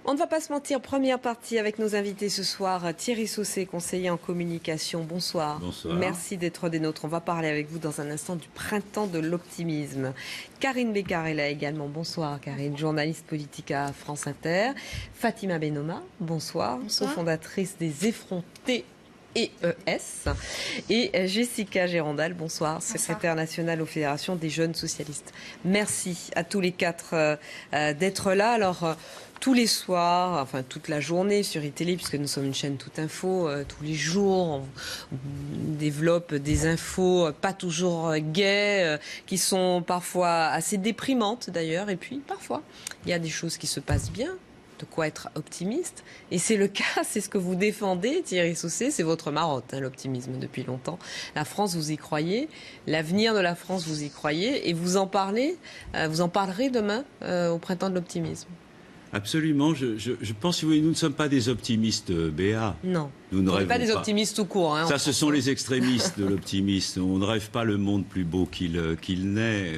On ne va pas se mentir, première partie avec nos invités ce soir. Thierry Saucé, conseiller en communication. Bonsoir. Bonsoir. Merci d'être des nôtres. On va parler avec vous dans un instant du printemps de l'optimisme. Karine Bécard est là également. Bonsoir Karine, journaliste politique à France Inter. Fatima Benoma, bonsoir. Cofondatrice des Effrontés EES. Et Jessica Gérandal, bonsoir, secrétaire nationale aux fédérations des jeunes socialistes. Merci à tous les quatre d'être là. Alors, tous les soirs, enfin toute la journée sur iTélé, puisque nous sommes une chaîne Toute Info, tous les jours, on développe des infos pas toujours gaies, qui sont parfois assez déprimantes d'ailleurs. Et puis, parfois, il y a des choses qui se passent bien. De quoi être optimiste. Et c'est le cas, c'est ce que vous défendez, Thierry Saucé, c'est votre marotte, hein, l'optimisme depuis longtemps. La France, vous y croyez, l'avenir de la France, vous y croyez, et vous en parlez, vous en parlerez demain au printemps de l'optimisme. Absolument, je pense que nous ne sommes pas des optimistes, Béa. Non, nous ne rêvons pas des optimistes tout court. Hein, ça, ce sont les extrémistes de l'optimisme. On ne rêve pas le monde plus beau qu'il n'est.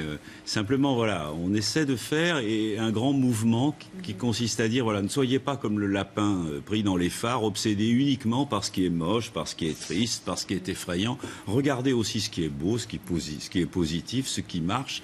Simplement, voilà, on essaie de faire un grand mouvement qui consiste à dire, voilà, ne soyez pas comme le lapin pris dans les phares, obsédé uniquement par ce qui est moche, par ce qui est triste, par ce qui est effrayant. Regardez aussi ce qui est beau, ce qui est positif, ce qui marche.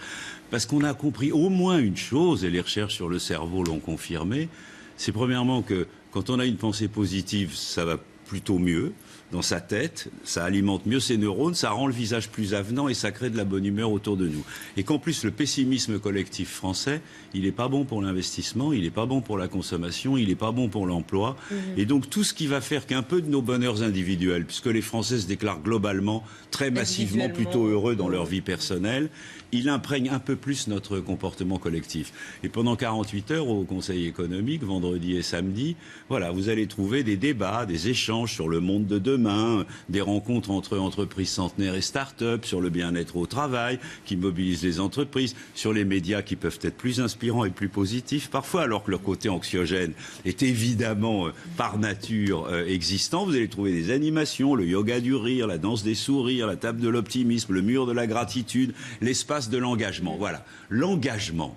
Parce qu'on a compris au moins une chose, et les recherches sur le cerveau l'ont confirmé, c'est premièrement que quand on a une pensée positive, ça va plutôt mieux dans sa tête, ça alimente mieux ses neurones, ça rend le visage plus avenant et ça crée de la bonne humeur autour de nous. Et qu'en plus, le pessimisme collectif français, il n'est pas bon pour l'investissement, il n'est pas bon pour la consommation, il n'est pas bon pour l'emploi. Et donc tout ce qui va faire qu'un peu de nos bonheurs individuels, puisque les Français se déclarent globalement, très massivement plutôt heureux dans leur vie personnelle, il imprègne un peu plus notre comportement collectif. Et pendant 48 heures au Conseil économique, vendredi et samedi, voilà, vous allez trouver des débats, des échanges sur le monde de demain, des rencontres entre entreprises centenaires et start-up, sur le bien-être au travail, qui mobilisent les entreprises, sur les médias qui peuvent être plus inspirants et plus positifs parfois, alors que leur côté anxiogène est évidemment par nature existant. Vous allez trouver des animations, le yoga du rire, la danse des sourires, la table de l'optimisme, le mur de la gratitude, l'espace de l'engagement. Voilà, l'engagement.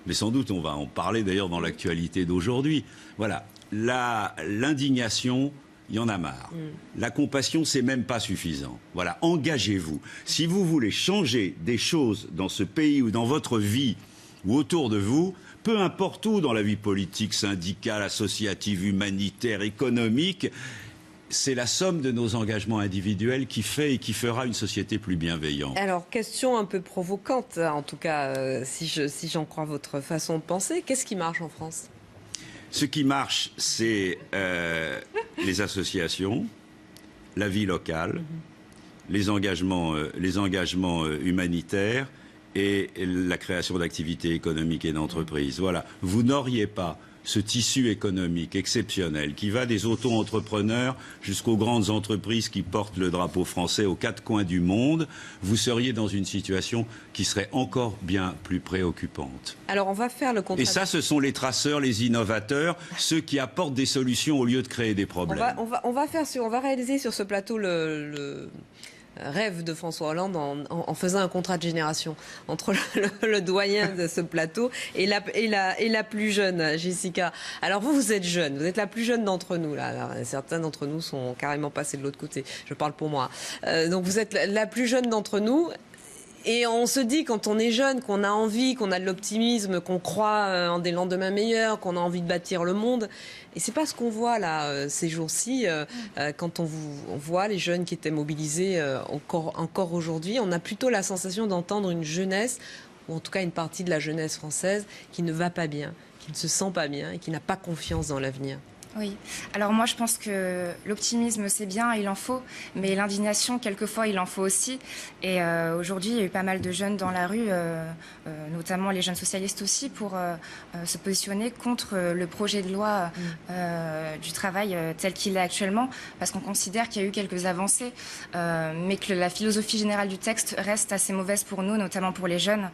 Mais sans doute, on va en parler d'ailleurs dans l'actualité d'aujourd'hui. Voilà, l'indignation, il y en a marre. La compassion, c'est même pas suffisant. Voilà, engagez-vous. Si vous voulez changer des choses dans ce pays ou dans votre vie ou autour de vous, peu importe où dans la vie politique, syndicale, associative, humanitaire, économique, c'est la somme de nos engagements individuels qui fait et qui fera une société plus bienveillante. Alors, question un peu provocante, en tout cas, si j'en crois votre façon de penser, qu'est-ce qui marche en France ? Ce qui marche, c'est les associations, la vie locale, les engagements humanitaires et la création d'activités économiques et d'entreprises. Voilà. Vous n'auriez pas ce tissu économique exceptionnel qui va des auto-entrepreneurs jusqu'aux grandes entreprises qui portent le drapeau français aux quatre coins du monde, vous seriez dans une situation qui serait encore bien plus préoccupante. Alors on va faire le contrat. Et ça, ce sont les traceurs, les innovateurs, ceux qui apportent des solutions au lieu de créer des problèmes. On va réaliser sur ce plateau le rêve de François Hollande en faisant un contrat de génération entre le doyen de ce plateau et la plus jeune, Jessica. Alors vous êtes jeune, vous êtes la plus jeune d'entre nous là. Alors, certains d'entre nous sont carrément passés de l'autre côté. Je parle pour moi. Donc vous êtes la plus jeune d'entre nous. Et on se dit, quand on est jeune, qu'on a envie, qu'on a de l'optimisme, qu'on croit en des lendemains meilleurs, qu'on a envie de bâtir le monde. Et c'est pas ce qu'on voit là ces jours-ci. Quand on voit les jeunes qui étaient mobilisés encore aujourd'hui, on a plutôt la sensation d'entendre une jeunesse, ou en tout cas une partie de la jeunesse française, qui ne va pas bien, qui ne se sent pas bien et qui n'a pas confiance dans l'avenir. Oui, alors moi je pense que l'optimisme c'est bien, il en faut, mais l'indignation quelquefois il en faut aussi. Et aujourd'hui il y a eu pas mal de jeunes dans la rue, notamment les jeunes socialistes aussi, pour se positionner contre le projet de loi du travail tel qu'il est actuellement, parce qu'on considère qu'il y a eu quelques avancées, mais que la philosophie générale du texte reste assez mauvaise pour nous, notamment pour les jeunes.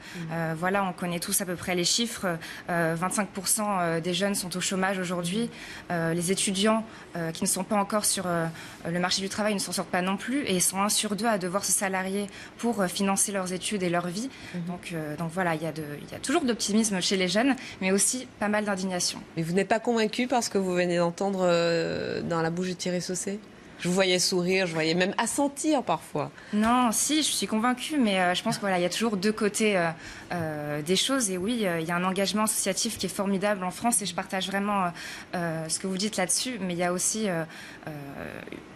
Voilà, on connaît tous à peu près les chiffres, 25% des jeunes sont au chômage aujourd'hui. les étudiants qui ne sont pas encore sur le marché du travail ne s'en sortent pas non plus et ils sont 1 sur 2 à devoir se salarier pour financer leurs études et leur vie. Donc voilà, il y a toujours d'optimisme chez les jeunes, mais aussi pas mal d'indignation. Mais vous n'êtes pas convaincu par ce que vous venez d'entendre dans la bouche de Thierry Saucet ? Je vous voyais sourire, je voyais même assentir parfois. Non, si, je suis convaincue, mais je pense qu'il y a toujours 2 côtés des choses. Et oui, il y a un engagement associatif qui est formidable en France et je partage vraiment ce que vous dites là-dessus. Mais il y a aussi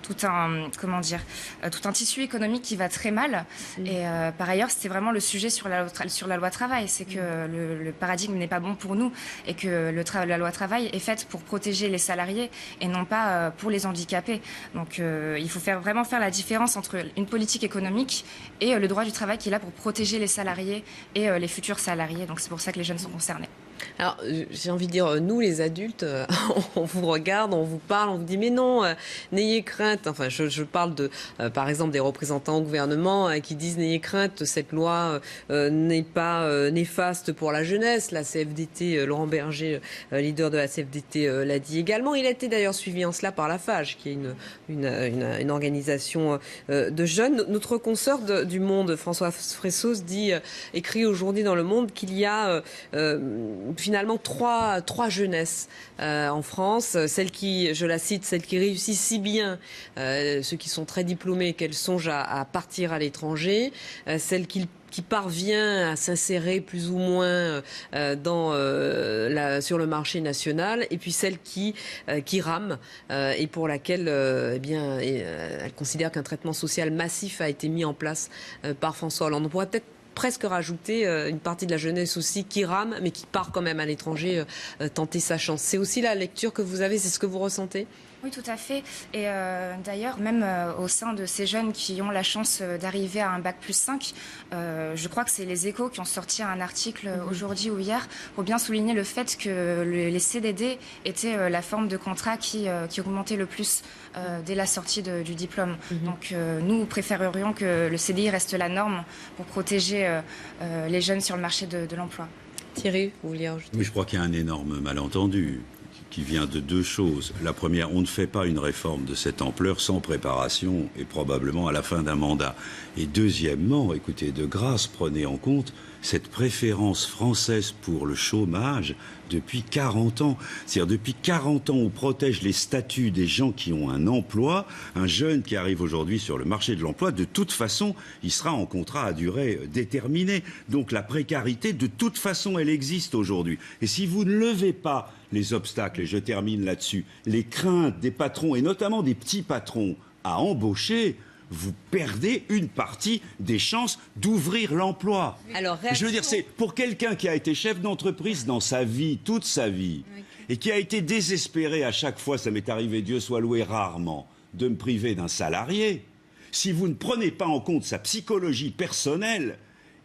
tout un tissu économique qui va très mal. Et par ailleurs, c'était vraiment le sujet sur la loi travail. C'est que le paradigme n'est pas bon pour nous et que la loi travail est faite pour protéger les salariés et non pas pour les handicapés. Donc il faut vraiment faire la différence entre une politique économique et le droit du travail qui est là pour protéger les salariés et les futurs salariés. Donc c'est pour ça que les jeunes sont concernés. Alors, j'ai envie de dire, nous les adultes, on vous regarde, on vous parle, on vous dit mais non, n'ayez crainte. Enfin, je parle par exemple, des représentants au gouvernement qui disent n'ayez crainte, cette loi n'est pas néfaste pour la jeunesse. La CFDT, Laurent Berger, leader de la CFDT, l'a dit également. Il a été d'ailleurs suivi en cela par la FAGE, qui est une organisation de jeunes. Notre consoeur du Monde, François Fressos, écrit aujourd'hui dans Le Monde qu'il y a finalement trois jeunesses en France. Celles qui, je la cite, celles qui réussissent si bien, ceux qui sont très diplômés, qu'elles songent à partir à l'étranger, celles qui parvient à s'insérer plus ou moins sur le marché national, et puis celle qui rame et pour laquelle elle considère qu'un traitement social massif a été mis en place par François Hollande. On pourrait peut-être presque rajouter une partie de la jeunesse aussi qui rame, mais qui part quand même à l'étranger tenter sa chance. C'est aussi la lecture que vous avez, c'est ce que vous ressentez ? Oui, tout à fait. Et d'ailleurs, même au sein de ces jeunes qui ont la chance d'arriver à un bac+5, je crois que c'est les Échos qui ont sorti un article aujourd'hui ou hier pour bien souligner le fait que les CDD étaient la forme de contrat qui augmentait le plus dès la sortie du diplôme. Donc nous préférerions que le CDI reste la norme pour protéger les jeunes sur le marché de l'emploi. Thierry, vous vouliez rajouter ? Oui, je crois qu'il y a un énorme malentendu qui vient de 2 choses. La première, on ne fait pas une réforme de cette ampleur sans préparation et probablement à la fin d'un mandat. Et deuxièmement, écoutez, de grâce, prenez en compte cette préférence française pour le chômage depuis 40 ans. C'est-à-dire depuis 40 ans, on protège les statuts des gens qui ont un emploi. Un jeune qui arrive aujourd'hui sur le marché de l'emploi, de toute façon, il sera en contrat à durée déterminée. Donc la précarité, de toute façon, elle existe aujourd'hui. Et si vous ne levez pas les obstacles, et je termine là-dessus, les craintes des patrons, et notamment des petits patrons, à embaucher, vous perdez une partie des chances d'ouvrir l'emploi. Alors, je veux dire, c'est pour quelqu'un qui a été chef d'entreprise dans sa vie, toute sa vie, et qui a été désespéré à chaque fois, ça m'est arrivé, Dieu soit loué rarement, de me priver d'un salarié. Si vous ne prenez pas en compte sa psychologie personnelle,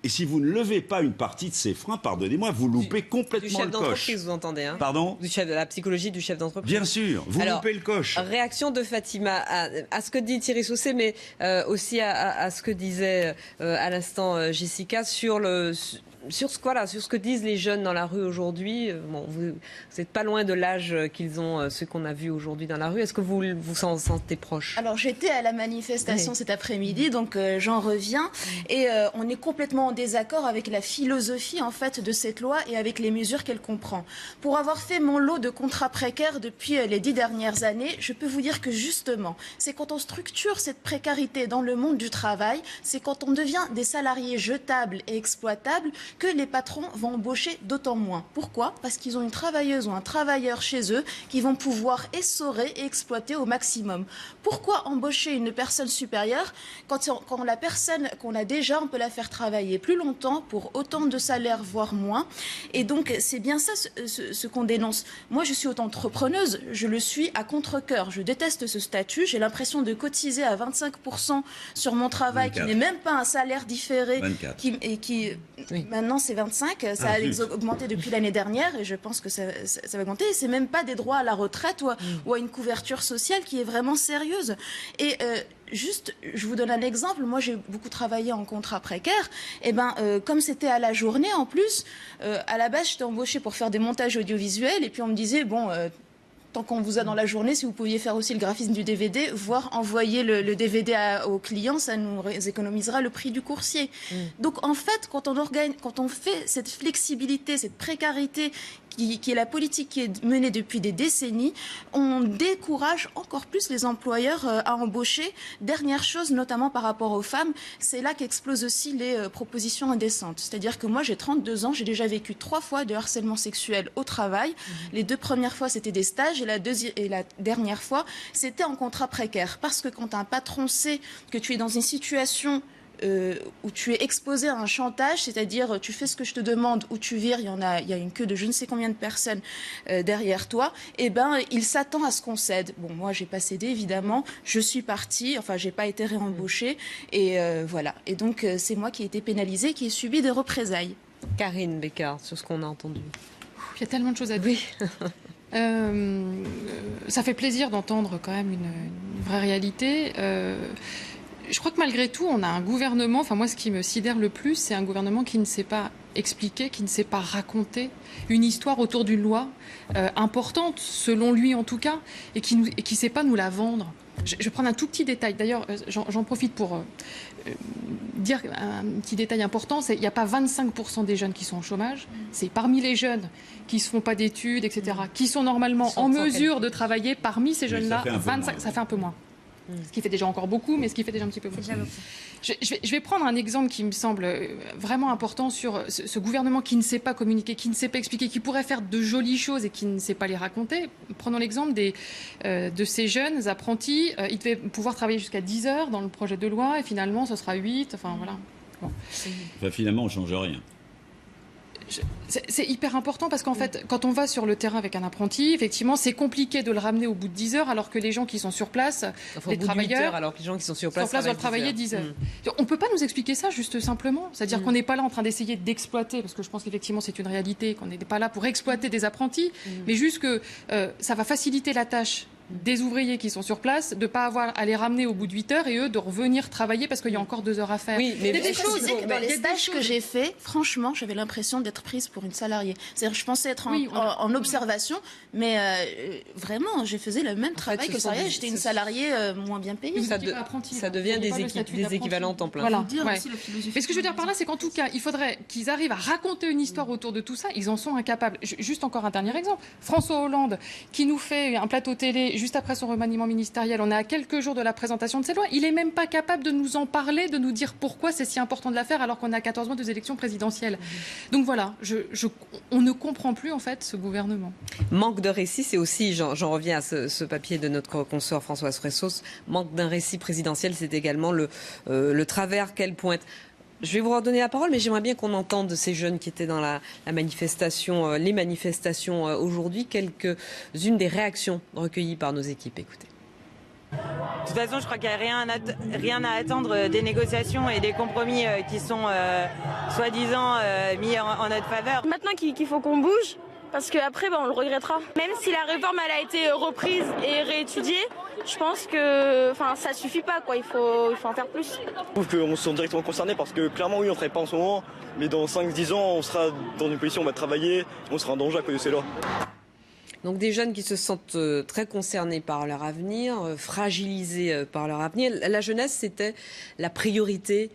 et si vous ne levez pas une partie de ses freins, pardonnez-moi, vous loupez complètement le coche. Du chef d'entreprise, vous entendez, hein ? Pardon ? De la psychologie du chef d'entreprise. Bien sûr, vous loupez le coche. Réaction de Fatima à ce que dit Thierry Saucet, mais aussi à ce que disait à l'instant Jessica sur ce que disent les jeunes dans la rue aujourd'hui. Bon, vous n'êtes pas loin de l'âge qu'ils ont, ceux qu'on a vus aujourd'hui dans la rue. Est-ce que vous vous en sentez proche ? Alors j'étais à la manifestation cet après-midi, donc j'en reviens. Et on est complètement en désaccord avec la philosophie en fait de cette loi et avec les mesures qu'elle comprend. Pour avoir fait mon lot de contrats précaires depuis les 10 dernières années, je peux vous dire que justement, c'est quand on structure cette précarité dans le monde du travail, c'est quand on devient des salariés jetables et exploitables que les patrons vont embaucher d'autant moins. Pourquoi ? Parce qu'ils ont une travailleuse ou un travailleur chez eux qui vont pouvoir essorer et exploiter au maximum. Pourquoi embaucher une personne supérieure quand la personne qu'on a déjà, on peut la faire travailler plus longtemps pour autant de salaire, voire moins. Et donc, c'est bien ça ce qu'on dénonce. Moi, je suis auto-entrepreneuse, je le suis à contre-cœur. Je déteste ce statut. J'ai l'impression de cotiser à 25% sur mon travail, 24. Qui n'est même pas un salaire différé. 24. Maintenant, c'est 25. Ça a augmenté depuis l'année dernière et je pense que ça va augmenter. Et c'est même pas des droits à la retraite ou à une couverture sociale qui est vraiment sérieuse. Et juste, je vous donne un exemple. Moi, j'ai beaucoup travaillé en contrat précaire. Et comme c'était à la journée en plus, à la base, j'étais embauchée pour faire des montages audiovisuels. Et puis on me disait, tant qu'on vous a dans la journée, si vous pouviez faire aussi le graphisme du DVD, voire envoyer le DVD au client, ça nous économisera le prix du coursier. Donc en fait, quand on fait cette flexibilité, cette précarité qui est la politique qui est menée depuis des décennies, on décourage encore plus les employeurs à embaucher. Dernière chose, notamment par rapport aux femmes, c'est là qu'explosent aussi les propositions indécentes. C'est-à-dire que moi, j'ai 32 ans, j'ai déjà vécu 3 fois de harcèlement sexuel au travail. Les 2 premières fois, c'était des stages et la dernière fois, c'était en contrat précaire. Parce que quand un patron sait que tu es dans une situation où tu es exposé à un chantage, c'est-à-dire tu fais ce que je te demande ou tu vires, il y a une queue de je ne sais combien de personnes derrière toi, et ben il s'attend à ce qu'on cède. Bon, moi j'ai pas cédé évidemment, je suis partie, enfin j'ai pas été réembauchée et voilà. Et donc c'est moi qui ai été pénalisée, qui ai subi des représailles. Karine Bécard, sur ce qu'on a entendu. Il y a tellement de choses à dire. Ça fait plaisir d'entendre quand même une vraie réalité. Je crois que malgré tout, on a un gouvernement, enfin moi ce qui me sidère le plus, c'est un gouvernement qui ne sait pas expliquer, qui ne sait pas raconter une histoire autour d'une loi importante, selon lui en tout cas, et qui ne sait pas nous la vendre. Je vais prendre un tout petit détail. D'ailleurs, j'en profite pour dire un petit détail important, c'est qu'il n'y a pas 25% des jeunes qui sont au chômage. C'est parmi les jeunes qui ne se font pas d'études, etc., qui sont normalement en mesure de travailler. Parmi ces jeunes-là, 25, ça fait un peu moins. Ce qui fait déjà encore beaucoup, mais ce qui fait déjà un petit peu moins. Je vais prendre un exemple qui me semble vraiment important sur ce gouvernement qui ne sait pas communiquer, qui ne sait pas expliquer, qui pourrait faire de jolies choses et qui ne sait pas les raconter. Prenons l'exemple de ces jeunes apprentis. Ils devaient pouvoir travailler jusqu'à 10 heures dans le projet de loi et finalement, ce sera 8. Enfin, voilà. Bon. Enfin, finalement, on ne change rien. C'est hyper important parce qu'en fait, quand on va sur le terrain avec un apprenti, effectivement, c'est compliqué de le ramener au bout de 10 heures alors que les gens qui sont sur place, les travailleurs, alors que les gens qui sont sur place doivent travailler 10 heures. On ne peut pas nous expliquer ça juste simplement. C'est-à-dire qu'on n'est pas là en train d'essayer d'exploiter, parce que je pense qu'effectivement c'est une réalité, qu'on n'est pas là pour exploiter des apprentis, mais juste que ça va faciliter la tâche des ouvriers qui sont sur place, de ne pas avoir à les ramener au bout de 8 heures et eux de revenir travailler parce qu'il y a encore 2 heures à faire. Oui, mais il y a des choses. Dans les stages que j'ai faits, franchement, j'avais l'impression d'être prise pour une salariée. C'est-à-dire, je pensais être en observation, mais vraiment, je faisais le même travail que le salarié. J'étais une salariée moins bien payée. Ça devient des équivalents temps plein. Voilà. Mais ce que je veux dire par là, c'est qu'en tout cas, il faudrait qu'ils arrivent à raconter une histoire autour de tout ça. Ils en sont incapables. Juste encore un dernier exemple. François Hollande, qui nous fait un plateau télé juste après son remaniement ministériel, on est à quelques jours de la présentation de cette loi, il n'est même pas capable de nous en parler, de nous dire pourquoi c'est si important de la faire alors qu'on est à 14 mois des élections présidentielles. Donc voilà, on ne comprend plus en fait ce gouvernement. Manque de récit, c'est aussi, j'en reviens à ce papier de notre consoeur Françoise Fressos, manque d'un récit présidentiel, c'est également le travers qu'elle pointe. Je vais vous redonner la parole, mais j'aimerais bien qu'on entende ces jeunes qui étaient dans la manifestation, les manifestations aujourd'hui, quelques-unes des réactions recueillies par nos équipes. Écoutez. De toute façon, je crois qu'il n'y a rien à attendre des négociations et des compromis qui sont soi-disant mis en notre faveur. Maintenant qu'il faut qu'on bouge, parce qu'après, on le regrettera. Même si la réforme elle a été reprise et réétudiée, je pense que ça suffit pas, quoi. Il faut en faire plus. Je trouve qu'on se sent directement concerné parce que clairement, oui, on ne travaille pas en ce moment, mais dans 5-10 ans, on sera dans une position où on va travailler, on sera en danger à cause de ces lois. Donc des jeunes qui se sentent très concernés par leur avenir, fragilisés par leur avenir. La jeunesse, c'était la priorité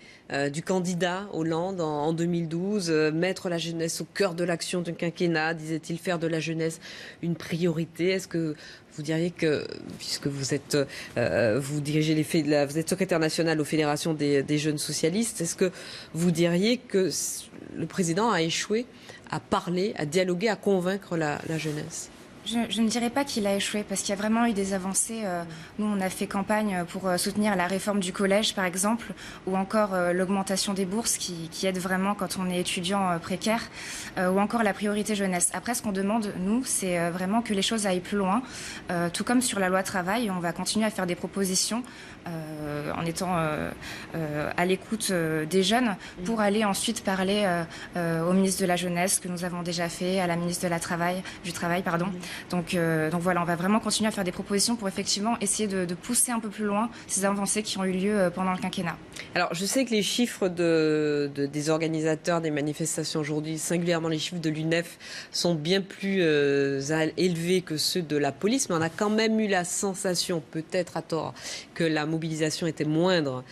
du candidat Hollande en 2012. Mettre la jeunesse au cœur de l'action du quinquennat, disait-il, faire de la jeunesse une priorité. Est-ce que vous diriez que, puisque vous êtes, vous dirigez vous êtes secrétaire national aux fédérations des jeunes socialistes, est-ce que vous diriez que le président a échoué à parler, à dialoguer, à convaincre la jeunesse ? Je ne dirais pas qu'il a échoué parce qu'il y a vraiment eu des avancées. Nous, on a fait campagne pour soutenir la réforme du collège, par exemple, ou encore l'augmentation des bourses qui aide vraiment quand on est étudiant précaire, ou encore la priorité jeunesse. Après, ce qu'on demande, nous, c'est vraiment que les choses aillent plus loin. Tout comme sur la loi travail, on va continuer à faire des propositions en étant à l'écoute des jeunes pour aller ensuite parler au ministre de la Jeunesse, que nous avons déjà fait, à la ministre du Travail, Donc voilà, on va vraiment continuer à faire des propositions pour effectivement essayer de pousser un peu plus loin ces avancées qui ont eu lieu pendant le quinquennat. Alors, je sais que les chiffres des organisateurs des manifestations aujourd'hui, singulièrement les chiffres de l'UNEF, sont bien plus élevés que ceux de la police, mais on a quand même eu la sensation, peut-être à tort, que la mobilisation était moindre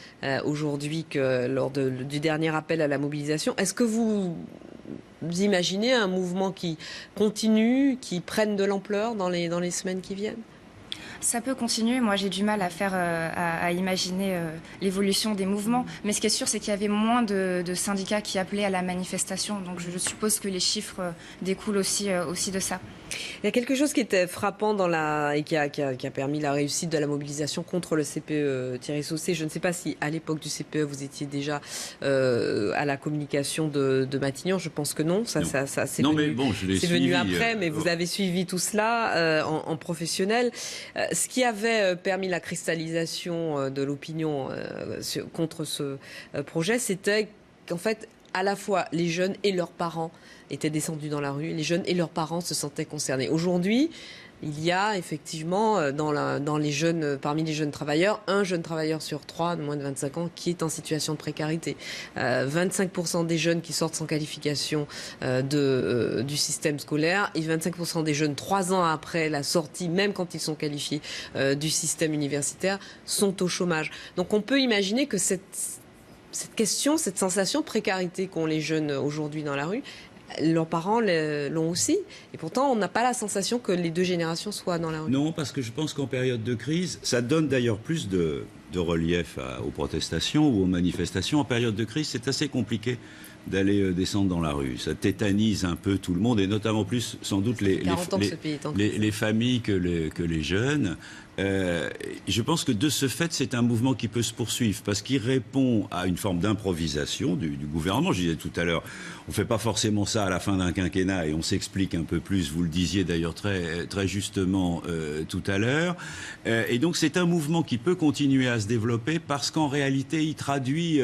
aujourd'hui que lors du dernier appel à la mobilisation. Est-ce que vous imaginez un mouvement qui continue, qui prenne de l'ampleur dans les semaines qui viennent ? Ça peut continuer. Moi, j'ai du mal à imaginer l'évolution des mouvements. Mais ce qui est sûr, c'est qu'il y avait moins de syndicats qui appelaient à la manifestation. Donc, je suppose que les chiffres découlent aussi de ça. Il y a quelque chose qui était frappant et qui a permis la réussite de la mobilisation contre le CPE Thierry Saucé. Je ne sais pas si à l'époque du CPE vous étiez déjà à la communication de Matignon. Je pense que non. Ça c'est non, venu, mais bon, je l'ai c'est suivi, venu après, mais vous avez suivi tout cela en professionnel. Ce qui avait permis la cristallisation de l'opinion contre ce projet, c'était qu'en fait, à la fois les jeunes et leurs parents étaient descendus dans la rue, les jeunes et leurs parents se sentaient concernés. Aujourd'hui, il y a effectivement parmi les jeunes travailleurs, un jeune travailleur sur 3 de moins de 25 ans qui est en situation de précarité. 25% des jeunes qui sortent sans qualification du système scolaire et 25% des jeunes 3 ans après la sortie, même quand ils sont qualifiés du système universitaire, sont au chômage. Donc on peut imaginer que cette question, cette sensation de précarité qu'ont les jeunes aujourd'hui dans la rue, leurs parents l'ont aussi. Et pourtant, on n'a pas la sensation que les deux générations soient dans la rue. Non, parce que je pense qu'en période de crise, ça donne d'ailleurs plus de relief aux protestations ou aux manifestations. En période de crise, c'est assez compliqué d'aller descendre dans la rue. Ça tétanise un peu tout le monde, et notamment plus, sans doute, les familles que les jeunes. Je pense que de ce fait, c'est un mouvement qui peut se poursuivre parce qu'il répond à une forme d'improvisation du gouvernement. Je disais tout à l'heure, on ne fait pas forcément ça à la fin d'un quinquennat et on s'explique un peu plus. Vous le disiez d'ailleurs très justement tout à l'heure. Et donc c'est un mouvement qui peut continuer à se développer parce qu'en réalité, il traduit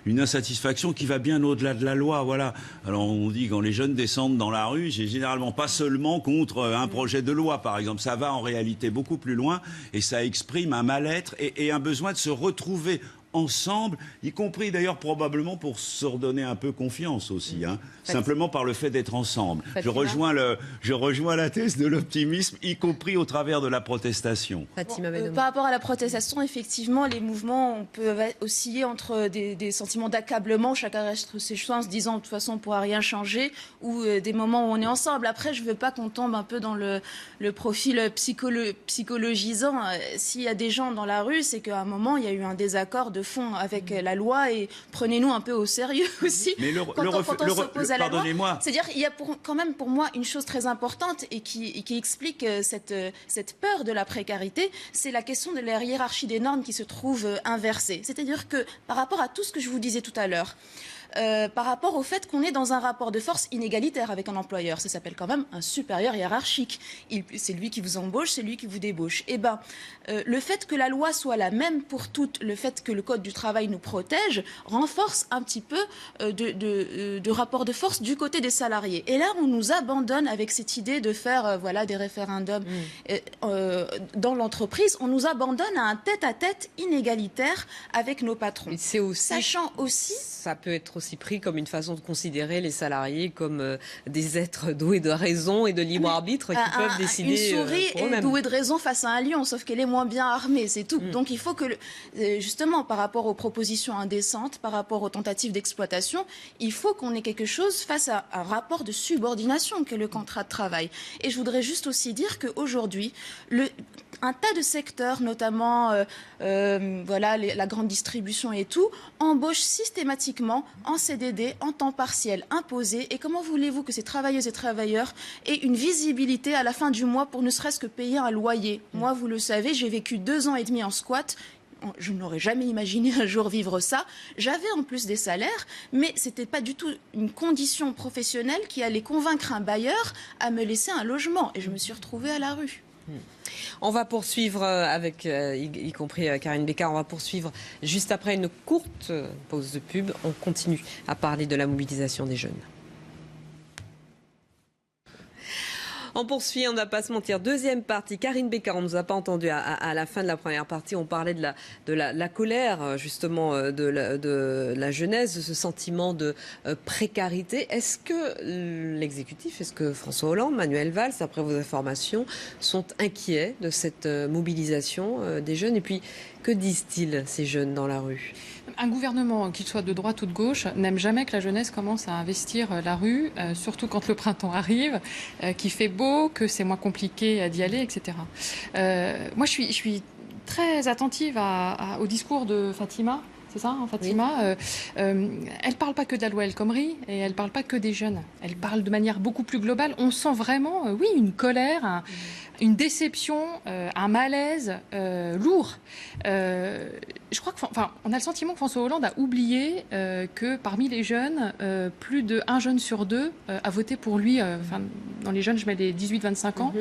une insatisfaction qui va bien au-delà de la loi. Voilà. Alors on dit quand les jeunes descendent dans la rue, c'est généralement pas seulement contre un projet de loi, par exemple. Ça va en réalité beaucoup plus loin. Et ça exprime un mal-être et un besoin de se retrouver ensemble, y compris d'ailleurs probablement pour se redonner un peu confiance aussi, simplement par le fait d'être ensemble. Je rejoins la thèse de l'optimisme, y compris au travers de la protestation. Par rapport à la protestation, effectivement, les mouvements peuvent osciller entre des sentiments d'accablement, chacun reste ses choix en se disant de toute façon on ne pourra rien changer, ou des moments où on est ensemble. Après, je ne veux pas qu'on tombe un peu dans le profil psychologisant. S'il y a des gens dans la rue, c'est qu'à un moment, il y a eu un désaccord de fond avec la loi, et prenez-nous un peu au sérieux aussi. Mais quand on s'oppose à la loi, c'est-à-dire il y a quand même pour moi une chose très importante et qui explique cette peur de la précarité, c'est la question de la hiérarchie des normes qui se trouve inversée. C'est-à-dire que par rapport à tout ce que je vous disais tout à l'heure, par rapport au fait qu'on est dans un rapport de force inégalitaire avec un employeur. Ça s'appelle quand même un supérieur hiérarchique. C'est lui qui vous embauche, c'est lui qui vous débauche. Eh ben, le fait que la loi soit la même pour toutes, le fait que le Code du travail nous protège, renforce un petit peu de rapport de force du côté des salariés. Et là, on nous abandonne avec cette idée de faire des référendums dans l'entreprise. On nous abandonne à un tête-à-tête inégalitaire avec nos patrons. C'est aussi, sachant aussi... Ça peut être aussi pris comme une façon de considérer les salariés comme des êtres doués de raison et de libre arbitre qui peuvent décider. Une souris est douée de raison face à un lion, sauf qu'elle est moins bien armée, c'est tout. Donc il faut que, justement, par rapport aux propositions indécentes, par rapport aux tentatives d'exploitation, il faut qu'on ait quelque chose face à un rapport de subordination qu'est le contrat de travail. Et je voudrais juste aussi dire qu'aujourd'hui, un tas de secteurs, notamment la grande distribution et tout, embauchent systématiquement en CDD, en temps partiel, imposé. Et comment voulez-vous que ces travailleuses et travailleurs aient une visibilité à la fin du mois pour ne serait-ce que payer un loyer? Moi, vous le savez, j'ai vécu 2 ans et demi en squat. Je n'aurais jamais imaginé un jour vivre ça. J'avais en plus des salaires, mais ce n'était pas du tout une condition professionnelle qui allait convaincre un bailleur à me laisser un logement. Et je me suis retrouvée à la rue. On va poursuivre avec, y compris Karine Bécard, on va poursuivre juste après une courte pause de pub. On continue à parler de la mobilisation des jeunes. On poursuit, on ne va pas se mentir. Deuxième partie, Karine Bécard, on ne nous a pas entendu à la fin de la première partie. On parlait de la colère, justement, de la jeunesse, de ce sentiment de précarité. Est-ce que l'exécutif, est-ce que François Hollande, Manuel Valls, après vos informations, sont inquiets de cette mobilisation des jeunes? Et puis, que disent-ils, ces jeunes, dans la rue? Un gouvernement, qu'il soit de droite ou de gauche, n'aime jamais que la jeunesse commence à investir la rue, surtout quand le printemps arrive, qu'il fait beau, que c'est moins compliqué d'y aller, etc. Moi, je suis très attentive au discours de Fatima. C'est ça, hein, Fatima. Oui. Elle parle pas que de la loi El Khomri et elle parle pas que des jeunes. Elle parle de manière beaucoup plus globale. On sent vraiment, une colère, une déception, un malaise lourd. Je crois on a le sentiment que François Hollande a oublié que parmi les jeunes, plus d'un jeune sur deux a voté pour lui. Dans les jeunes, je mets les 18-25 ans.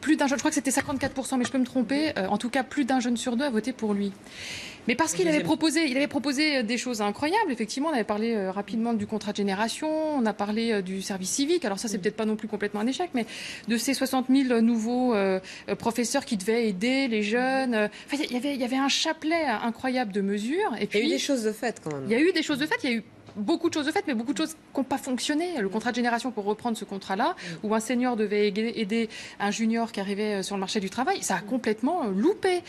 Plus d'un jeune, je crois que c'était 54%, mais je peux me tromper. En tout cas, plus d'un jeune sur deux a voté pour lui. Mais parce qu'il avait proposé des choses incroyables. Effectivement, on avait parlé rapidement du contrat de génération, on a parlé du service civique. Alors ça, c'est peut-être pas non plus complètement un échec, mais de ces 60 000 nouveaux professeurs qui devaient aider les jeunes. Il y avait un chapelet incroyable de mesures. Et puis, il y a eu des choses de faites quand même. Il y a eu des choses de faites. Il y a eu beaucoup de choses de faites, mais beaucoup de choses qui n'ont pas fonctionné. Le contrat de génération, pour reprendre ce contrat-là, où un senior devait aider un junior qui arrivait sur le marché du travail, ça a complètement loupé.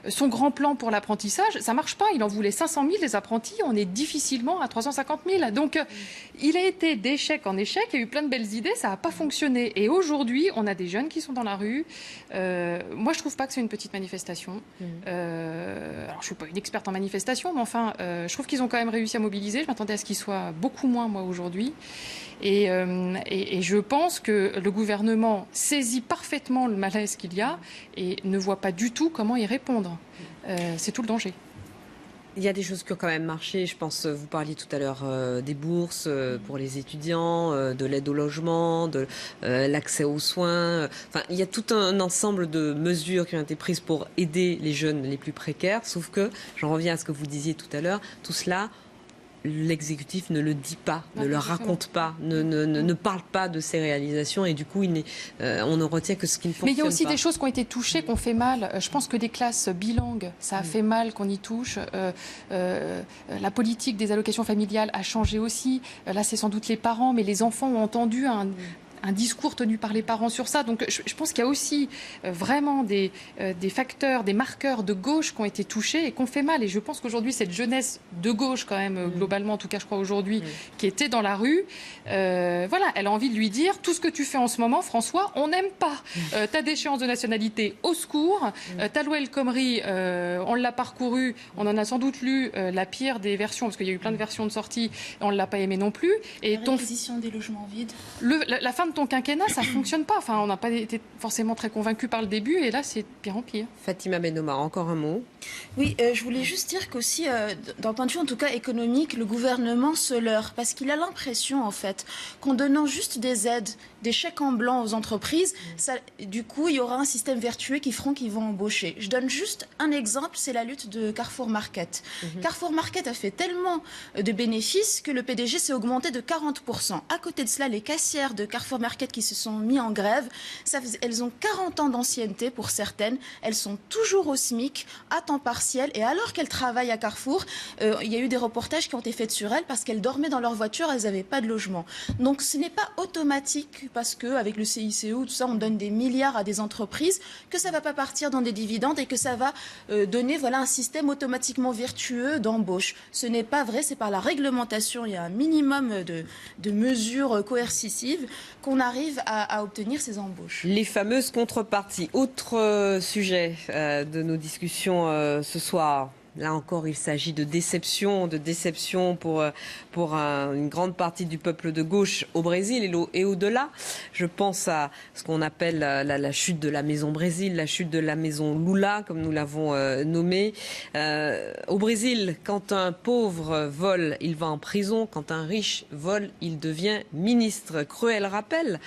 Son grand plan pour l'apprentissage, ça ne marche pas. Il en voulait 500 000 des apprentis. On est difficilement à 350 000. Donc, il a été d'échec en échec. Il y a eu plein de belles idées. Ça n'a pas fonctionné. Et aujourd'hui, on a des jeunes qui sont dans la rue. Moi, je ne trouve pas que c'est une petite manifestation. Alors, je ne suis pas une experte en manifestation, mais enfin, je trouve qu'ils ont quand même réussi à mobiliser. Je m'attendais à ce qu'il soit beaucoup moins, moi, aujourd'hui. Et je pense que le gouvernement saisit parfaitement le malaise qu'il y a et ne voit pas du tout comment y répondre. C'est tout le danger. Il y a des choses qui ont quand même marché. Je pense, vous parliez tout à l'heure des bourses pour les étudiants, de l'aide au logement, de l'accès aux soins. Enfin, il y a tout un ensemble de mesures qui ont été prises pour aider les jeunes les plus précaires. Sauf que, j'en reviens à ce que vous disiez tout à l'heure, tout cela, l'exécutif ne le dit pas, ne le raconte pas, ne parle pas de ses réalisations et du coup, on ne retient que ce qui ne fonctionne pas. Mais il y a aussi des choses qui ont été touchées, qui ont fait mal. Je pense que des classes bilingues, ça a fait mal qu'on y touche. La politique des allocations familiales a changé aussi. Là, c'est sans doute les parents, mais les enfants ont entendu un discours tenu par les parents sur ça. Donc je pense qu'il y a aussi vraiment des facteurs, des marqueurs de gauche qui ont été touchés et qui ont fait mal. Et je pense qu'aujourd'hui, cette jeunesse de gauche, quand même, globalement, en tout cas, je crois aujourd'hui, qui était dans la rue, elle a envie de lui dire, tout ce que tu fais en ce moment, François, on n'aime pas. Ta déchéance de nationalité, au secours. Ta loi El Khomri, on l'a parcouru, on en a sans doute lu la pire des versions, parce qu'il y a eu plein de versions de sortie, et on ne l'a pas aimé non plus. Et la réquisition des logements vides. La fin de ton quinquennat, ça ne fonctionne pas. Enfin, on n'a pas été forcément très convaincus par le début et là, c'est de pire en pire. Fatima Benoma, encore un mot. Oui, je voulais juste dire qu'aussi, d'un point de vue en tout cas économique, le gouvernement se leurre parce qu'il a l'impression en fait qu'en donnant juste des aides, des chèques en blanc aux entreprises, du coup, il y aura un système vertueux qui feront qu'ils vont embaucher. Je donne juste un exemple, c'est la lutte de Carrefour Market. Carrefour Market a fait tellement de bénéfices que le PDG s'est augmenté de 40%. À côté de cela, les caissières de Carrefour Market qui se sont mis en grève, elles ont 40 ans d'ancienneté pour certaines, elles sont toujours au SMIC, à temps partiel, et alors qu'elles travaillent à Carrefour, il y a eu des reportages qui ont été faits sur elles parce qu'elles dormaient dans leur voiture, elles n'avaient pas de logement. Donc ce n'est pas automatique parce qu'avec le CICE, tout ça, on donne des milliards à des entreprises, que ça ne va pas partir dans des dividendes et que ça va donner un système automatiquement vertueux d'embauche. Ce n'est pas vrai, c'est par la réglementation, il y a un minimum de mesures coercitives qu'on arrive à obtenir ces embauches. Les fameuses contreparties. Autre sujet de nos discussions ce soir. Là encore, il s'agit de déception pour une grande partie du peuple de gauche au Brésil et au-delà. Je pense à ce qu'on appelle la chute de la maison Brésil, la chute de la maison Lula, comme nous l'avons nommé. Au Brésil, quand un pauvre vole, il va en prison. Quand un riche vole, il devient ministre. Cruel rappel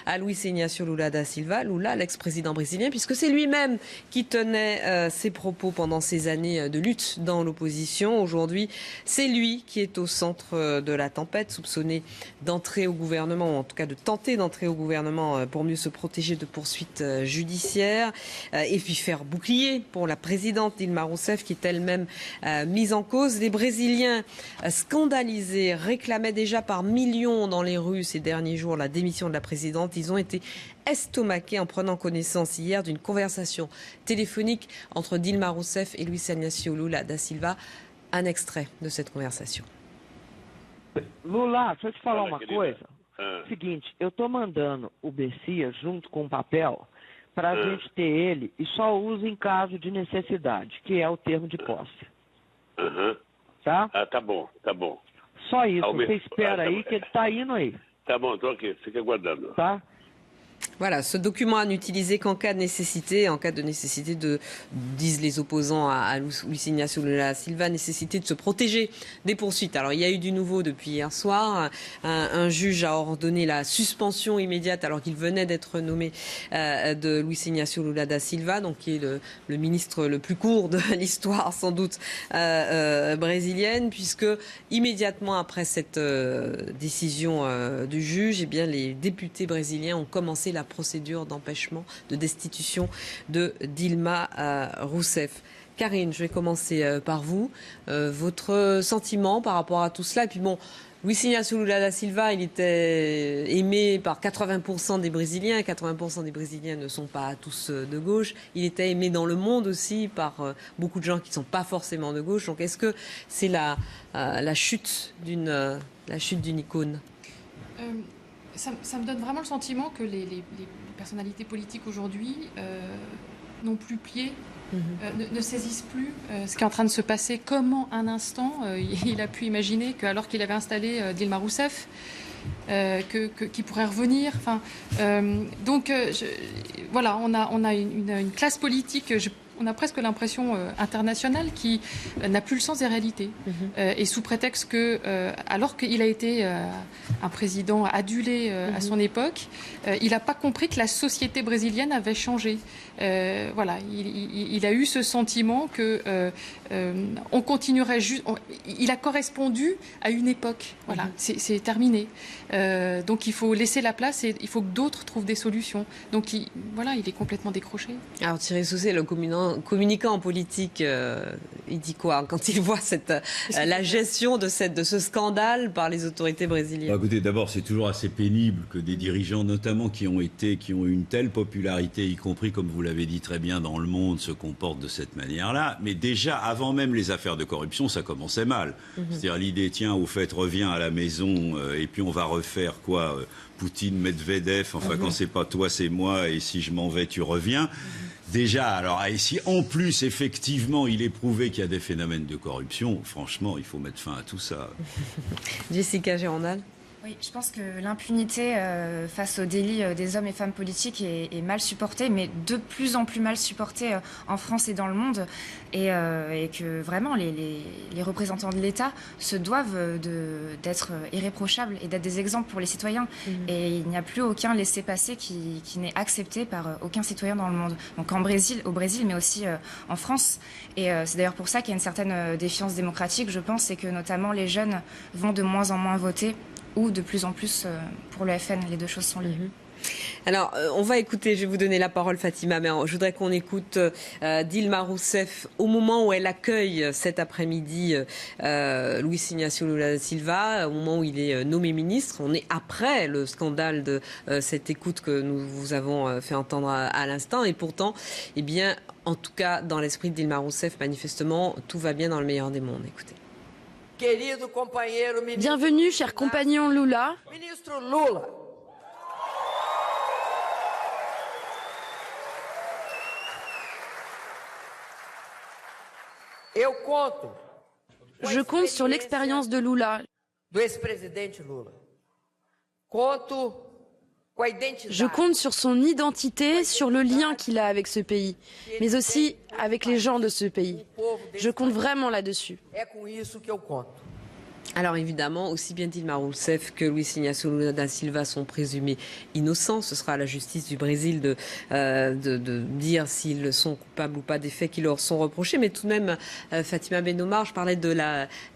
à Luiz Inácio Lula da Silva, Lula, l'ex-président brésilien, puisque c'est lui-même qui tenait ses propos pendant ces années de lutte dans l'opposition. Aujourd'hui, c'est lui qui est au centre de la tempête, soupçonné d'entrer au gouvernement, ou en tout cas de tenter d'entrer au gouvernement pour mieux se protéger de poursuites judiciaires et puis faire bouclier pour la présidente Dilma Rousseff qui est elle-même mise en cause. Les Brésiliens scandalisés réclamaient déjà par millions dans les rues ces derniers jours la démission de la présidente. Ils ont été estomaqués en prenant connaissance hier d'une conversation téléphonique entre Dilma Rousseff et Luiz Inácio Lula da Silva. Un extrait de cette conversation. Lula, deixa eu te falar uma coisa. Seguinte, eu tô mandando o Messias junto com o papel para a gente ter ele e só usa em caso de necessidade, que é o termo de posse. Tá? Ah, tá bom, tá bom. Só isso, você espera aí que ele tá indo aí. Tá bom, tô aqui, fica aguardando. Tá? Voilà, ce document à n'utiliser qu'en cas de nécessité, disent les opposants à Luiz Inácio Lula da Silva, nécessité de se protéger des poursuites. Alors il y a eu du nouveau depuis hier soir. Un juge a ordonné la suspension immédiate, alors qu'il venait d'être nommé, de Luiz Inácio Lula da Silva, donc qui est le ministre le plus court de l'histoire sans doute brésilienne, puisque immédiatement après cette décision du juge, eh bien les députés brésiliens ont commencé la procédure d'empêchement, de destitution de Dilma Rousseff. Karine, je vais commencer par vous. Votre sentiment par rapport à tout cela. Et puis bon, Luiz Inácio Lula da Silva, il était aimé par 80% des Brésiliens. 80% des Brésiliens ne sont pas tous de gauche. Il était aimé dans le monde aussi par beaucoup de gens qui ne sont pas forcément de gauche. Donc est-ce que c'est la chute d'une icône? Ça me donne vraiment le sentiment que les personnalités politiques aujourd'hui n'ont plus pied, ne saisissent plus ce qui est en train de se passer. Comment, un instant, il a pu imaginer qu'alors qu'il avait installé Dilma Rousseff, qui pourrait revenir. Enfin, voilà, on a une classe politique. On a presque l'impression internationale qui n'a plus le sens des réalités. Et sous prétexte que, alors qu'il a été un président adulé à son époque, il n'a pas compris que la société brésilienne avait changé. Voilà, il a eu ce sentiment que on continuerait juste. Il a correspondu à une époque. Voilà, c'est terminé. Donc il faut laisser la place et il faut que d'autres trouvent des solutions. Donc il est complètement décroché. Alors Thierry Soucet, le communicant en politique, il dit quoi quand il voit la gestion de ce scandale par les autorités brésiliennes? Écoutez, d'abord, c'est toujours assez pénible que des dirigeants, notamment qui ont eu une telle popularité, y compris, comme vous l'avez dit très bien, dans le monde, se comportent de cette manière-là. Mais déjà, avant même les affaires de corruption, ça commençait mal. C'est-à-dire l'idée, tiens, au fait, reviens à la maison et puis on va refaire quoi, Poutine, Medvedev, enfin quand c'est pas toi, c'est moi, et si je m'en vais, tu reviens. Déjà, alors, et si en plus, effectivement, il est prouvé qu'il y a des phénomènes de corruption, franchement, il faut mettre fin à tout ça. Jessica Gérondal. Oui, je pense que l'impunité face aux délits des hommes et femmes politiques est mal supportée, mais de plus en plus mal supportée en France et dans le monde, et que vraiment les représentants de l'État se doivent d'être irréprochables et d'être des exemples pour les citoyens. Et il n'y a plus aucun laissez-passer qui n'est accepté par aucun citoyen dans le monde. Donc au Brésil, mais aussi en France. Et c'est d'ailleurs pour ça qu'il y a une certaine défiance démocratique, je pense, et que notamment les jeunes vont de moins en moins voter, ou de plus en plus pour le FN. Les deux choses sont liées. Alors, on va écouter, je vais vous donner la parole, Fatima, mais je voudrais qu'on écoute Dilma Rousseff au moment où elle accueille cet après-midi Luiz Inácio Lula da Silva, au moment où il est nommé ministre. On est après le scandale de cette écoute que nous vous avons fait entendre à l'instant, et pourtant, eh bien, en tout cas, dans l'esprit de Dilma Rousseff, manifestement, tout va bien dans le meilleur des mondes. Écoutez. Bienvenue, cher compagnon Lula. Ministre Lula. Je compte sur l'expérience de Lula. Je compte sur son identité, sur le lien qu'il a avec ce pays, mais aussi avec les gens de ce pays. Je compte vraiment là-dessus. Alors évidemment, aussi bien Dilma Rousseff que Luiz Inácio Lula da Silva sont présumés innocents. Ce sera à la justice du Brésil de dire s'ils sont coupables ou pas des faits qui leur sont reprochés. Mais tout de même, Fatima Bennomar, je parlais de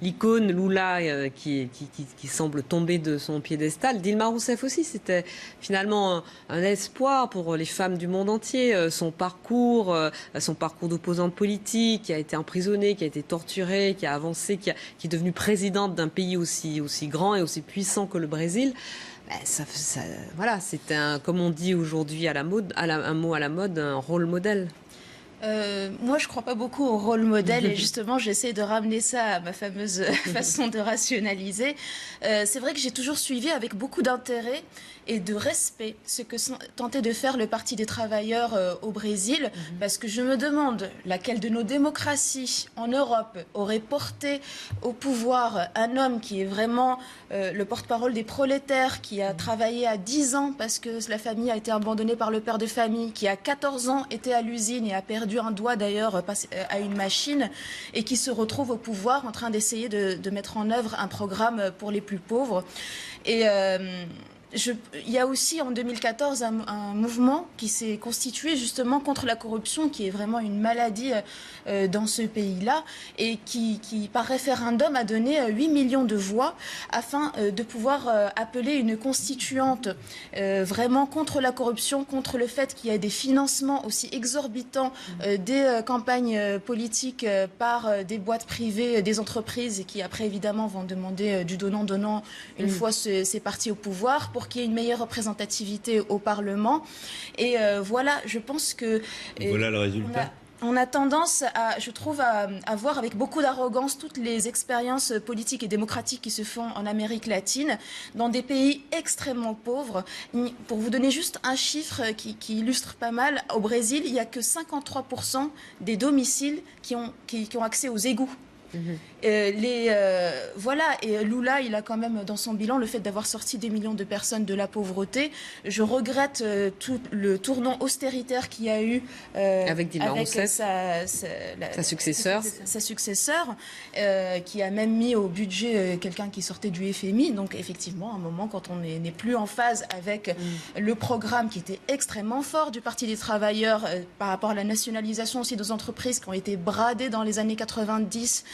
l'icône Lula qui semble tomber de son piédestal. Dilma Rousseff aussi, c'était finalement un espoir pour les femmes du monde entier. Son parcours d'opposante politique, qui a été emprisonnée, qui a été torturée, qui a avancé, qui est devenue présidente d'un pays aussi grand et aussi puissant que le Brésil. Voilà, c'est comme on dit aujourd'hui à la mode, un mot à la mode, un rôle modèle. Moi, je ne crois pas beaucoup au rôle modèle et justement, j'essaie de ramener ça à ma fameuse façon de rationaliser. C'est vrai que j'ai toujours suivi avec beaucoup d'intérêt et de respect ce que tentait de faire le Parti des travailleurs au Brésil, parce que je me demande laquelle de nos démocraties en Europe aurait porté au pouvoir un homme qui est vraiment le porte-parole des prolétaires, qui a travaillé à 10 ans parce que la famille a été abandonnée par le père de famille, qui à 14 ans était à l'usine et a perdu un doigt d'ailleurs à une machine, et qui se retrouve au pouvoir en train d'essayer de mettre en œuvre un programme pour les plus pauvres. Et il y a aussi en 2014 un mouvement qui s'est constitué justement contre la corruption, qui est vraiment une maladie dans ce pays-là, et qui par référendum a donné 8 millions de voix afin de pouvoir appeler une constituante vraiment contre la corruption, contre le fait qu'il y ait des financements aussi exorbitants des campagnes politiques par des boîtes privées, des entreprises, qui après évidemment vont demander du donnant-donnant une fois ces partis au pouvoir, pour qu'il y ait une meilleure représentativité au Parlement. Et voilà, je pense que... voilà le résultat. On a tendance, je trouve, à voir avec beaucoup d'arrogance toutes les expériences politiques et démocratiques qui se font en Amérique latine, dans des pays extrêmement pauvres. Pour vous donner juste un chiffre qui illustre pas mal, au Brésil, il n'y a que 53% des domiciles qui ont accès aux égouts. Voilà, et Lula, il a quand même dans son bilan le fait d'avoir sorti des millions de personnes de la pauvreté. Je regrette tout le tournant austéritaire qu'il y a eu avec Dilma Rousseff, sa successeur, qui a même mis au budget quelqu'un qui sortait du FMI. Donc effectivement, à un moment, quand on n'est plus en phase avec le programme qui était extrêmement fort du Parti des travailleurs par rapport à la nationalisation aussi des entreprises qui ont été bradées dans les années 90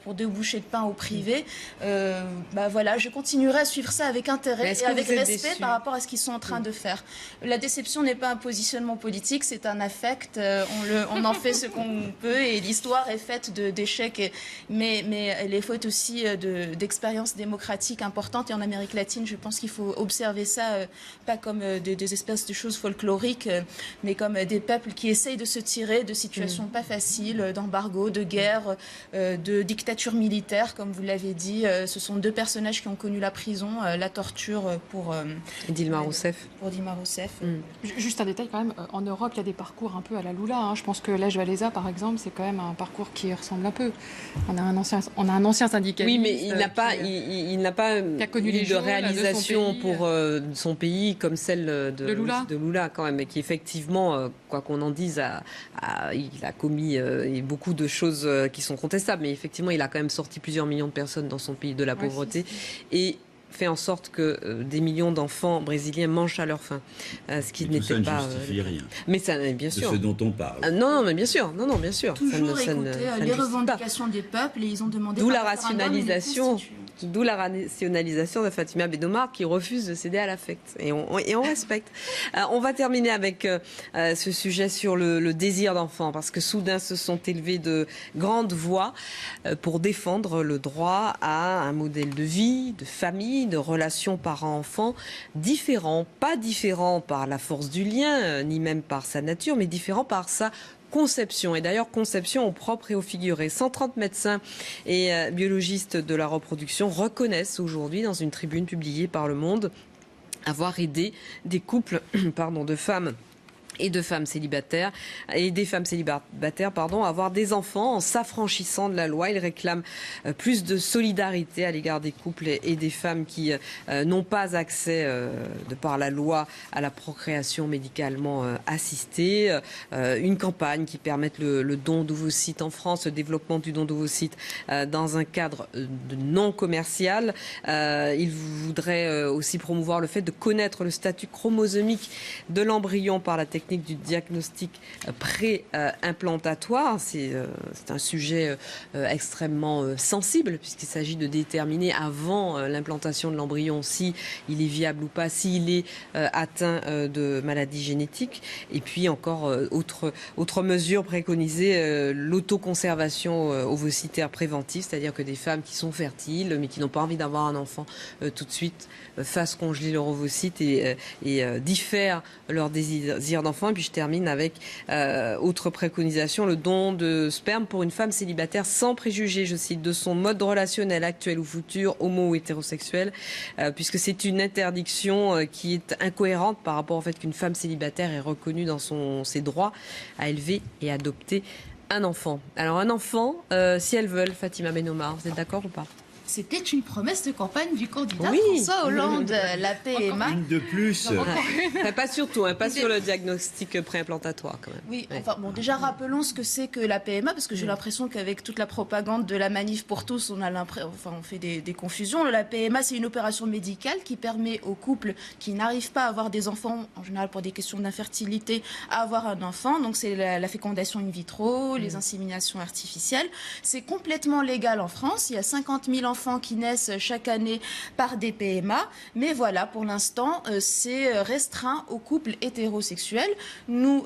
pour 2 bouchées de pain au privé, voilà, je continuerai à suivre ça avec intérêt et avec respect par rapport à ce qu'ils sont en train de faire. La déception n'est pas un positionnement politique, c'est un affect, on en fait ce qu'on peut, et l'histoire est faite d'échecs, mais elle est faite aussi d'expériences démocratiques importantes, et en Amérique latine, je pense qu'il faut observer ça pas comme des espèces de choses folkloriques, mais comme des peuples qui essayent de se tirer de situations pas faciles, d'embargo, de guerre, de dictature militaire, comme vous l'avez dit. Ce sont 2 personnages qui ont connu la prison, la torture pour Dilma Rousseff. Juste un détail quand même, en Europe, il y a des parcours un peu à la Lula. Hein. Je pense que Lech Walesa, par exemple, c'est quand même un parcours qui ressemble un peu. On a un ancien syndicaliste. Oui, mais il n'a pas eu de réalisation pour son pays comme celle de Lula quand même, et qui effectivement, quoi qu'on en dise, il a commis beaucoup de choses qui sont contestables, mais effectivement, il a quand même sorti plusieurs millions de personnes dans son pays de la pauvreté et fait en sorte que des millions d'enfants brésiliens mangent à leur faim, ce qui n'était pas. Ça ne justifie rien. Mais ça, bien sûr. De ce dont on parle. Non, mais bien sûr. Non, bien sûr. Toujours écouter les revendications des peuples, et ils ont demandé. D'où la rationalisation. D'où la rationalisation de Fatima Bennomar, qui refuse de céder à l'affect. Et on respecte. On va terminer avec ce sujet sur le désir d'enfant, parce que soudain se sont élevées de grandes voix pour défendre le droit à un modèle de vie, de famille, de relations parents-enfants différents, pas différents par la force du lien, ni même par sa nature, mais différents par sa conception, et d'ailleurs conception au propre et au figuré. 130 médecins et biologistes de la reproduction reconnaissent aujourd'hui, dans une tribune publiée par Le Monde, avoir aidé des couples de femmes et des femmes célibataires, avoir des enfants en s'affranchissant de la loi. Ils réclament plus de solidarité à l'égard des couples et des femmes qui n'ont pas accès, de par la loi, à la procréation médicalement assistée. Une campagne qui permette le don d'ovocytes en France, le développement du don d'ovocytes dans un cadre non commercial. Ils voudraient aussi promouvoir le fait de connaître le statut chromosomique de l'embryon par la technique du diagnostic pré-implantatoire. C'est un sujet extrêmement sensible puisqu'il s'agit de déterminer avant l'implantation de l'embryon si il est viable ou pas, s'il est atteint de maladies génétiques. Et puis encore autre mesure préconisée, l'autoconservation ovocytaire préventive, c'est-à-dire que des femmes qui sont fertiles mais qui n'ont pas envie d'avoir un enfant tout de suite fassent congeler leur ovocyte et diffèrent leur désir d'enfant. Et puis je termine avec autre préconisation, le don de sperme pour une femme célibataire sans préjugés, je cite, de son mode relationnel actuel ou futur, homo ou hétérosexuel, puisque c'est une interdiction qui est incohérente par rapport au fait qu'une femme célibataire est reconnue dans ses droits à élever et adopter un enfant. Alors un enfant, si elles veulent, Fatima Bennomar, vous êtes d'accord ou pas ? C'était une promesse de campagne du candidat Oui. François Hollande, la PMA. Une de plus. Pas surtout, pas sur le diagnostic préimplantatoire quand même. Oui, enfin bon, déjà rappelons ce que c'est que la PMA, parce que j'ai l'impression qu'avec toute la propagande de la manif pour tous, on fait des confusions. La PMA, c'est une opération médicale qui permet aux couples qui n'arrivent pas à avoir des enfants, en général pour des questions d'infertilité, à avoir un enfant. Donc c'est la fécondation in vitro, les inséminations artificielles. C'est complètement légal en France. Il y a 50 000 enfants qui naissent chaque année par des PMA. Mais voilà, pour l'instant, c'est restreint aux couples hétérosexuels. Nous,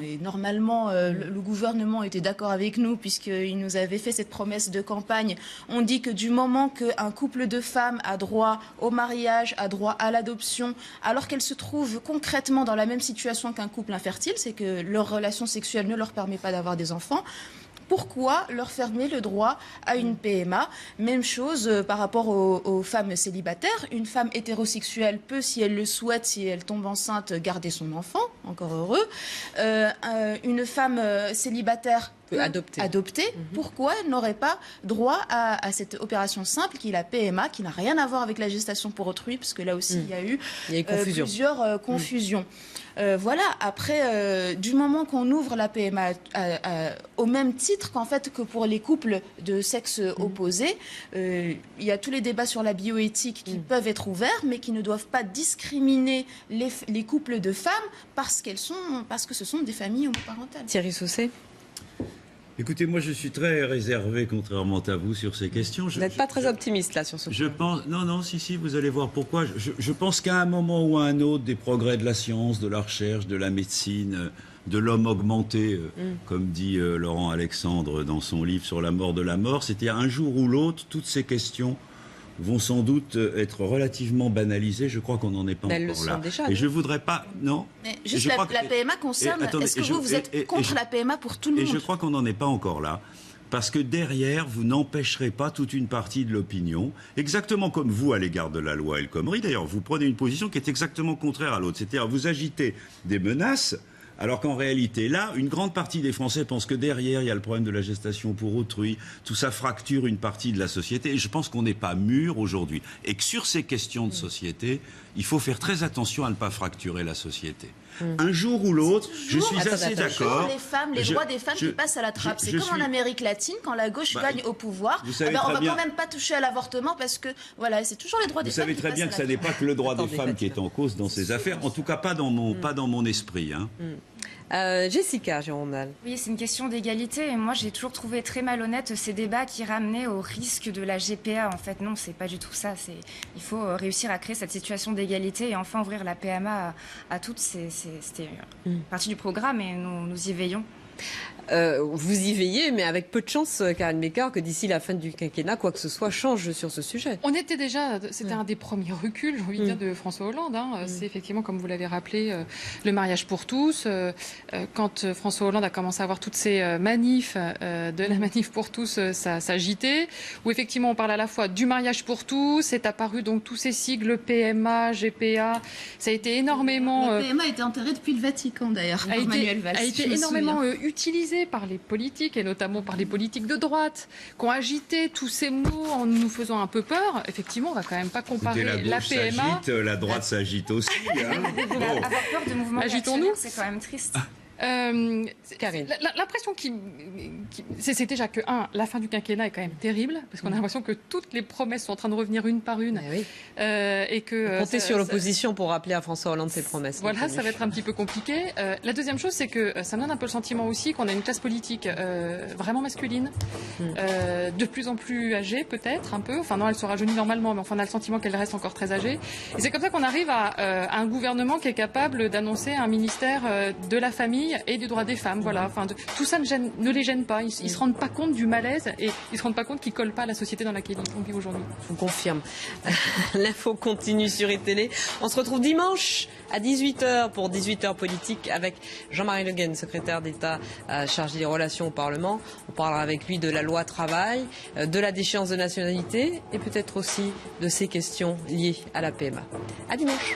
et normalement, le gouvernement était d'accord avec nous puisqu'il nous avait fait cette promesse de campagne. On dit que du moment qu'un couple de femmes a droit au mariage, a droit à l'adoption, alors qu'elles se trouvent concrètement dans la même situation qu'un couple infertile, c'est que leur relation sexuelle ne leur permet pas d'avoir des enfants, pourquoi leur fermer le droit à une PMA? Même chose par rapport aux femmes célibataires. Une femme hétérosexuelle peut, si elle le souhaite, si elle tombe enceinte, garder son enfant, encore heureux. Une femme célibataire peut adopter. Pourquoi elle n'aurait pas droit à cette opération simple qui est la PMA, qui n'a rien à voir avec la gestation pour autrui, parce que là aussi il y a eu plusieurs confusions. Voilà, après, du moment qu'on ouvre la PMA au même titre qu'en fait que pour les couples de sexe opposé, il y a tous les débats sur la bioéthique qui peuvent être ouverts, mais qui ne doivent pas discriminer les couples de femmes parce que ce sont des familles homoparentales. Thierry Sausset. Écoutez, moi je suis très réservé, contrairement à vous, sur ces questions. Vous n'êtes pas très optimiste là sur ce point. Je pense, non, si, vous allez voir pourquoi. Je pense qu'à un moment ou à un autre, des progrès de la science, de la recherche, de la médecine, de l'homme augmenté, comme dit Laurent Alexandre dans son livre sur la mort de la mort, c'était un jour ou l'autre, toutes ces questions vont sans doute être relativement banalisées. Je crois qu'on n'en est pas encore là. Déjà, et je voudrais pas... Non. Mais juste la PMA concerne... Est-ce que vous êtes contre la PMA pour tout le monde? Et je crois qu'on n'en est pas encore là. Parce que derrière, vous n'empêcherez pas toute une partie de l'opinion, exactement comme vous à l'égard de la loi El Khomri. D'ailleurs, vous prenez une position qui est exactement contraire à l'autre. C'est-à-dire, vous agitez des menaces... Alors qu'en réalité, là, une grande partie des Français pensent que derrière, il y a le problème de la gestation pour autrui. Tout ça fracture une partie de la société. Et je pense qu'on n'est pas mûr aujourd'hui. Et que sur ces questions de société, il faut faire très attention à ne pas fracturer la société. Un jour ou l'autre, je suis assez d'accord. Les droits des femmes qui passent à la trappe. C'est comme en Amérique latine, quand la gauche gagne au pouvoir, on ne va quand même pas toucher à l'avortement parce que voilà, c'est toujours les droits des femmes. Vous savez très bien que ce n'est pas que le droit des femmes qui est en cause dans ces affaires. En tout cas, pas dans mon esprit. Hein. Jessica Girondal. Oui, c'est une question d'égalité. Et moi, j'ai toujours trouvé très malhonnête ces débats qui ramenaient au risque de la GPA. En fait, non, c'est pas du tout ça. Il faut réussir à créer cette situation d'égalité et enfin ouvrir la PMA à toutes. C'était partie du programme et nous y veillons. Vous y veillez, mais avec peu de chance, Karine Bécard, que d'ici la fin du quinquennat, quoi que ce soit change sur ce sujet. On était déjà, c'était un des premiers reculs, j'ai envie de dire, de François Hollande. C'est effectivement, comme vous l'avez rappelé, le mariage pour tous. Quand François Hollande a commencé à avoir toutes ces manifs, de la manif pour tous, ça s'agitait. Où effectivement, on parle à la fois du mariage pour tous, c'est apparu donc tous ces sigles PMA, GPA. Ça a été énormément. Le PMA a été enterré depuis le Vatican d'ailleurs. A été énormément utilisé par les politiques, et notamment par les politiques de droite, qui ont agité tous ces mots en nous faisant un peu peur. Effectivement, on va quand même pas comparer la PMA. S'agite, la droite s'agite aussi. Avoir peur de mouvements réactionnaires, c'est quand même triste. L'impression c'est déjà que la fin du quinquennat est quand même terrible, parce qu'on a l'impression que toutes les promesses sont en train de revenir une par une, et que comptez sur l'opposition pour rappeler à François Hollande ses promesses. Voilà, ça va être un petit peu compliqué. La deuxième chose, c'est que ça me donne un peu le sentiment aussi qu'on a une classe politique vraiment masculine, de plus en plus âgée peut-être un peu. Enfin non, elle se rajeunit normalement, mais enfin on a le sentiment qu'elle reste encore très âgée. Et c'est comme ça qu'on arrive à un gouvernement qui est capable d'annoncer un ministère de la famille et du droit des femmes. Voilà. Enfin, tout ça ne les gêne pas. Ils se rendent pas compte du malaise, et ils se rendent pas compte qu'ils collent pas à la société dans laquelle on vit aujourd'hui. Je vous confirme. L'info continue sur iTélé. On se retrouve dimanche à 18h pour 18h politique avec Jean-Marie Le Guen, secrétaire d'État chargé des relations au Parlement. On parlera avec lui de la loi travail, de la déchéance de nationalité et peut-être aussi de ces questions liées à la PMA. À dimanche.